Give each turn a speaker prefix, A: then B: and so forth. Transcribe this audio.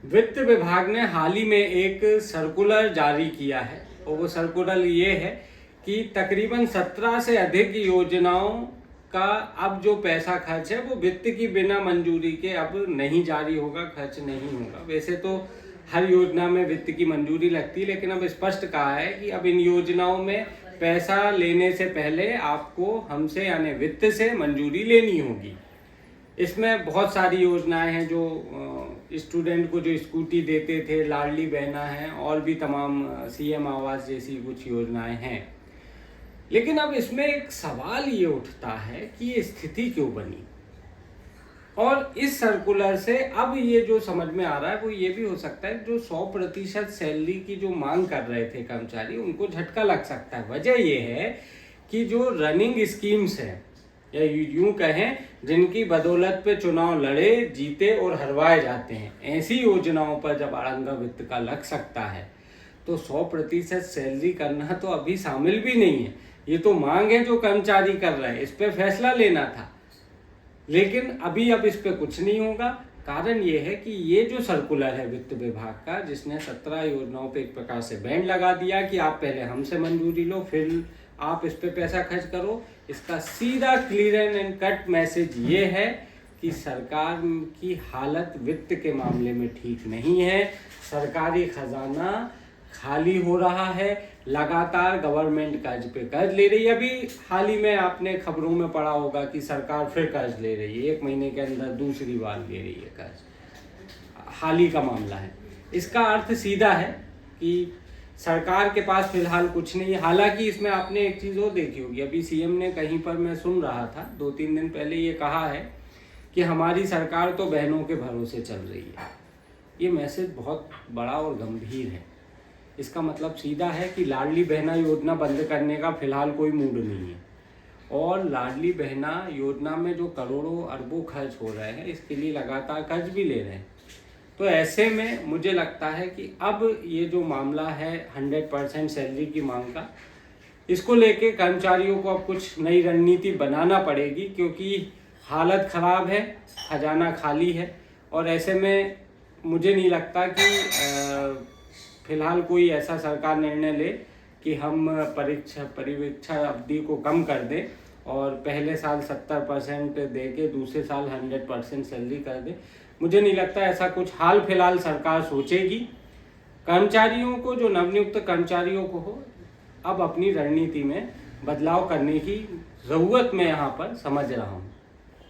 A: वित्त विभाग ने हाल ही में एक सर्कुलर जारी किया है और वो सर्कुलर ये है कि तकरीबन 17 से अधिक योजनाओं का अब जो पैसा खर्च है वो वित्त की बिना मंजूरी के अब नहीं जारी होगा, खर्च नहीं होगा। वैसे तो हर योजना में वित्त की मंजूरी लगती है, लेकिन अब स्पष्ट कहा है कि अब इन योजनाओं में पैसा लेने से पहले आपको हमसे यानी वित्त से मंजूरी लेनी होगी। इसमें बहुत सारी योजनाएं हैं जो स्टूडेंट को जो स्कूटी देते थे, लाडली बहना है और भी तमाम सीएम आवास जैसी कुछ योजनाएं हैं। लेकिन अब इसमें एक सवाल ये उठता है कि ये स्थिति क्यों बनी, और इस सर्कुलर से अब ये जो समझ में आ रहा है वो ये भी हो सकता है जो 100% सैलरी की जो मांग कर रहे थे कर्मचारी, उनको झटका लग सकता है। वजह ये है कि जो रनिंग स्कीम्स हैं या यूं कहें जिनकी बदौलत पे चुनाव लड़े, जीते और हरवाए जाते हैं, ऐसी योजनाओं पर जब अड़ंगा वित्त का लग सकता है तो 100% सैलरी करना तो अभी शामिल भी नहीं है। ये तो मांग है जो कर्मचारी कर रहे हैं, इस पर फैसला लेना था, लेकिन अभी अब इस पे कुछ नहीं होगा। कारण ये है कि ये जो सर्कुलर है वित्त विभाग का, जिसने 17 योजनाओं पे एक प्रकार से बैन लगा दिया कि आप पहले हमसे मंजूरी लो फिर आप इस पे पैसा खर्च करो, इसका सीधा क्लियर एंड कट मैसेज ये है कि सरकार की हालत वित्त के मामले में ठीक नहीं है। सरकारी खजाना खाली हो रहा है, लगातार गवर्नमेंट कर्ज पे कर्ज ले रही है। अभी हाल ही में आपने खबरों में पढ़ा होगा कि सरकार फिर कर्ज ले रही है, 1 महीने के अंदर दूसरी बार ले रही है कर्ज, हाल ही का मामला है। इसका अर्थ सीधा है कि सरकार के पास फिलहाल कुछ नहीं है। हालांकि इसमें आपने एक चीज़ और देखी होगी, अभी सीएम ने कहीं पर, मैं सुन रहा था 2-3 दिन पहले, ये कहा है कि हमारी सरकार तो बहनों के भरोसे चल रही है। ये मैसेज बहुत बड़ा और गंभीर है। इसका मतलब सीधा है कि लाडली बहना योजना बंद करने का फिलहाल कोई मूड नहीं है, और लाडली बहना योजना में जो करोड़ों अरबों खर्च हो रहे हैं इसके लिए लगातार कर्ज भी ले रहे हैं। तो ऐसे में मुझे लगता है कि अब ये जो मामला है 100% सैलरी की मांग का, इसको लेके कर्मचारियों को अब कुछ नई रणनीति बनाना पड़ेगी, क्योंकि हालत ख़राब है, खजाना खाली है, और ऐसे में मुझे नहीं लगता कि फिलहाल कोई ऐसा सरकार निर्णय ले कि हम परिवीक्षा अवधि को कम कर दें और पहले साल 70% दे के दूसरे साल 100% सैलरी कर दें। मुझे नहीं लगता ऐसा कुछ हाल फिलहाल सरकार सोचेगी। कर्मचारियों को, जो नवनियुक्त कर्मचारियों को हो, अब अपनी रणनीति में बदलाव करने की ज़रूरत मैं यहाँ पर समझ रहा हूँ।